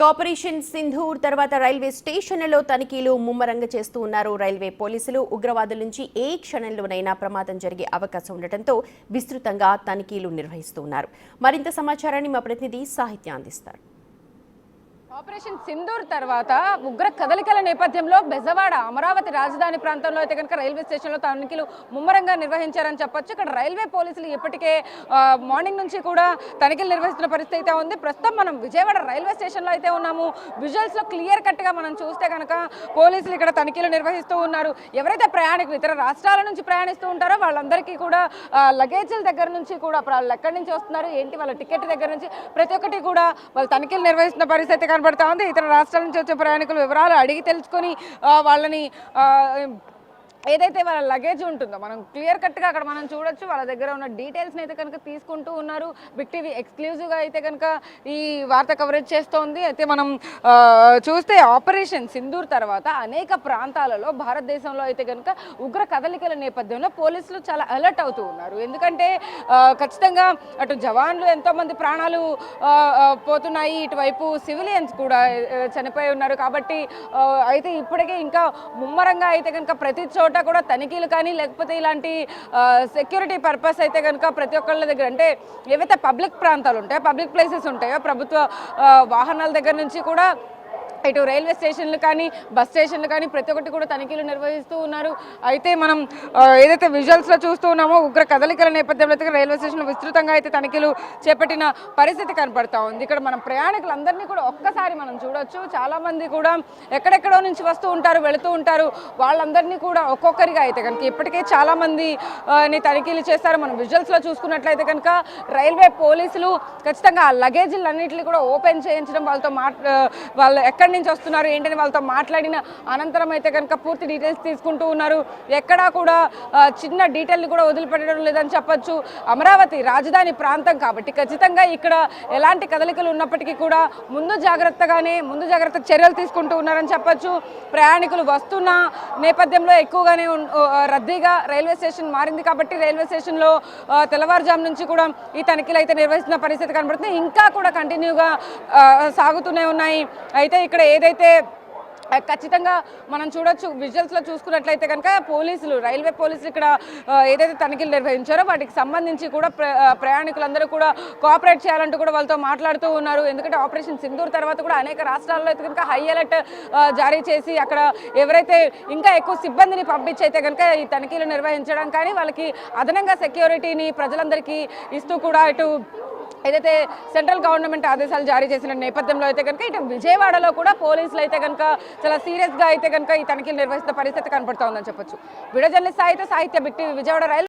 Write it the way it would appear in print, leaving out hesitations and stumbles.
Operation Sindoor తర్వాత railway స్టేషన్లలో తనిఖీలు ముమ్మరంగా చేస్తూ ఉన్నారు రైల్వే పోలీసులు. ఉగ్రవాదుల నుంచి ఏ క్షణంలోనైనా ప్రమాదం జరిగే అవకాశం ఉండటంతో విస్తృతంగా తనిఖీలు నిర్వహిస్తూ ఉన్నారు. మరింత సమాచారాన్ని మా ప్రతినిధి సాహిత్య అందిస్తారు. ఆపరేషన్ సింధూర్ తర్వాత ఉగ్ర కదలికల నేపథ్యంలో బెజవాడ అమరావతి రాజధాని ప్రాంతంలో అయితే కనుక రైల్వే స్టేషన్లో తనిఖీలు ముమ్మరంగా నిర్వహించారని చెప్పొచ్చు. ఇక్కడ రైల్వే పోలీసులు ఇప్పటికే మార్నింగ్ నుంచి కూడా తనిఖీలు నిర్వహిస్తున్న పరిస్థితి అయితే ఉంది. ప్రస్తుతం మనం విజయవాడ రైల్వే స్టేషన్లో అయితే ఉన్నాము. విజువల్స్లో క్లియర్ కట్గా మనం చూస్తే కనుక పోలీసులు ఇక్కడ తనిఖీలు నిర్వహిస్తూ ఉన్నారు. ఎవరైతే ప్రయాణికులు ఇతర రాష్ట్రాల నుంచి ప్రయాణిస్తూ ఉంటారో వాళ్ళందరికీ కూడా లగేజీల దగ్గర నుంచి కూడా వాళ్ళు ఎక్కడి నుంచి వస్తున్నారు ఏంటి వాళ్ళ టికెట్ దగ్గర నుంచి ప్రతి ఒక్కటి కూడా వాళ్ళు తనిఖీలు నిర్వహిస్తున్న పరిస్థితి కనబడుతుంది. ఇతర రాష్ట్రాల నుంచి వచ్చే ప్రయాణికుల వివరాలు అడిగి తెలుసుకొని వాళ్ళని ఏదైతే వాళ్ళ లగేజ్ ఉంటుందో మనం క్లియర్ కట్గా అక్కడ మనం చూడొచ్చు. వాళ్ళ దగ్గర ఉన్న డీటెయిల్స్ని అయితే కనుక తీసుకుంటూ ఉన్నారు. బిగ్ టీవీ ఎక్స్క్లూజివ్గా అయితే కనుక ఈ వార్త కవరేజ్ చేస్తోంది. అయితే మనం చూస్తే ఆపరేషన్ సింధూర్ తర్వాత అనేక ప్రాంతాలలో భారతదేశంలో అయితే కనుక ఉగ్ర కదలికల నేపథ్యంలో పోలీసులు చాలా అలర్ట్ అవుతూ ఉన్నారు. ఎందుకంటే ఖచ్చితంగా అటు జవాన్లు ఎంతోమంది ప్రాణాలు పోతున్నాయి, ఇటువైపు సివిలియన్స్ కూడా చనిపోయి ఉన్నారు. కాబట్టి అయితే ఇప్పటికే ఇంకా ముమ్మరంగా అయితే కనుక ప్రతి చోట కూడా తనిఖీలు కానీ లేకపోతే ఇలాంటి సెక్యూరిటీ పర్పస్ అయితే కనుక ప్రతి ఒక్కళ్ళ దగ్గర అంటే ఏవైతే పబ్లిక్ ప్రాంతాలు ఉంటాయో పబ్లిక్ ప్లేసెస్ ఉంటాయో ప్రభుత్వ వాహనాల దగ్గర నుంచి కూడా ఇటు రైల్వే స్టేషన్లు కానీ బస్ స్టేషన్లు కానీ ప్రతి ఒక్కటి కూడా తనిఖీలు నిర్వహిస్తూ ఉన్నారు. అయితే మనం ఏదైతే విజువల్స్లో చూస్తూ ఉన్నామో ఉగ్ర కదలికల నేపథ్యంలో అయితే రైల్వే స్టేషన్లో విస్తృతంగా అయితే తనిఖీలు చేపట్టిన పరిస్థితి కనపడతా ఉంది. ఇక్కడ మనం ప్రయాణికులందరినీ కూడా ఒక్కసారి మనం చూడొచ్చు. చాలామంది కూడా ఎక్కడెక్కడో నుంచి వస్తూ ఉంటారు, వెళుతూ ఉంటారు. వాళ్ళందరినీ కూడా ఒక్కొక్కరిగా అయితే కనుక ఇప్పటికే చాలామంది తనిఖీలు చేస్తారు. మనం విజువల్స్లో చూసుకున్నట్లయితే కనుక రైల్వే పోలీసులు ఖచ్చితంగా ఆ లగేజీలన్నింటినీ కూడా ఓపెన్ చేయించడం, వాళ్ళతో వాళ్ళు ఎక్కడి నుంచి వస్తున్నారు ఏంటని వాళ్ళతో మాట్లాడిన అనంతరం అయితే కనుక పూర్తి డీటెయిల్స్ తీసుకుంటూ ఉన్నారు. ఎక్కడా కూడా చిన్న డీటెయిల్ని కూడా వదిలిపెట్టడం లేదని చెప్పొచ్చు. అమరావతి రాజధాని ప్రాంతం కాబట్టి ఖచ్చితంగా ఇక్కడ ఎలాంటి కదలికలు ఉన్నప్పటికీ కూడా ముందు జాగ్రత్త చర్యలు తీసుకుంటూ ఉన్నారని చెప్పొచ్చు. ప్రయాణికులు వస్తున్న నేపథ్యంలో ఎక్కువగానే రద్దీగా రైల్వే స్టేషన్ మారింది కాబట్టి రైల్వే స్టేషన్లో తెల్లవారుజాము నుంచి కూడా ఈ తనిఖీలు అయితే నిర్వహిస్తున్న పరిస్థితి కనబడుతుంది. ఇంకా కూడా కంటిన్యూగా సాగుతూనే ఉన్నాయి. అయితే ఇక్కడ ఏదైతే ఖచ్చితంగా మనం చూడొచ్చు విజువల్స్లో చూసుకున్నట్లయితే కనుక రైల్వే పోలీసులు ఇక్కడ ఏదైతే తనిఖీలు నిర్వహించారో వాటికి సంబంధించి కూడా ప్రయాణికులందరూ కూడా కోఆపరేట్ చేయాలంటూ కూడా వాళ్ళతో మాట్లాడుతూ ఉన్నారు. ఎందుకంటే ఆపరేషన్ సింధూర్ తర్వాత కూడా అనేక రాష్ట్రాల్లో అయితే కనుక హై అలర్ట్ జారీ చేసి అక్కడ ఎవరైతే ఇంకా ఎక్కువ సిబ్బందిని పంపించి అయితే కనుక ఈ తనిఖీలు నిర్వహించడం కానీ వాళ్ళకి అదనంగా సెక్యూరిటీని ప్రజలందరికీ ఇస్తూ కూడా ఇటు ఏదైతే సెంట్రల్ గవర్నమెంట్ ఆదేశాలు జారీ చేసిన నేపథ్యంలో అయితే కనుక ఇటు విజయవాడలో కూడా పోలీసులు అయితే కనుక చాలా సీరియస్గా అయితే కనుక ఈ తనిఖీలు నిర్వహిస్తున్న పరిస్థితి కనపడుతోందని చెప్పొచ్చు. వీడియో జర్నలిస్ట్ సాహిత్య బిగ్ టీవీ విజయవాడ రైల్వే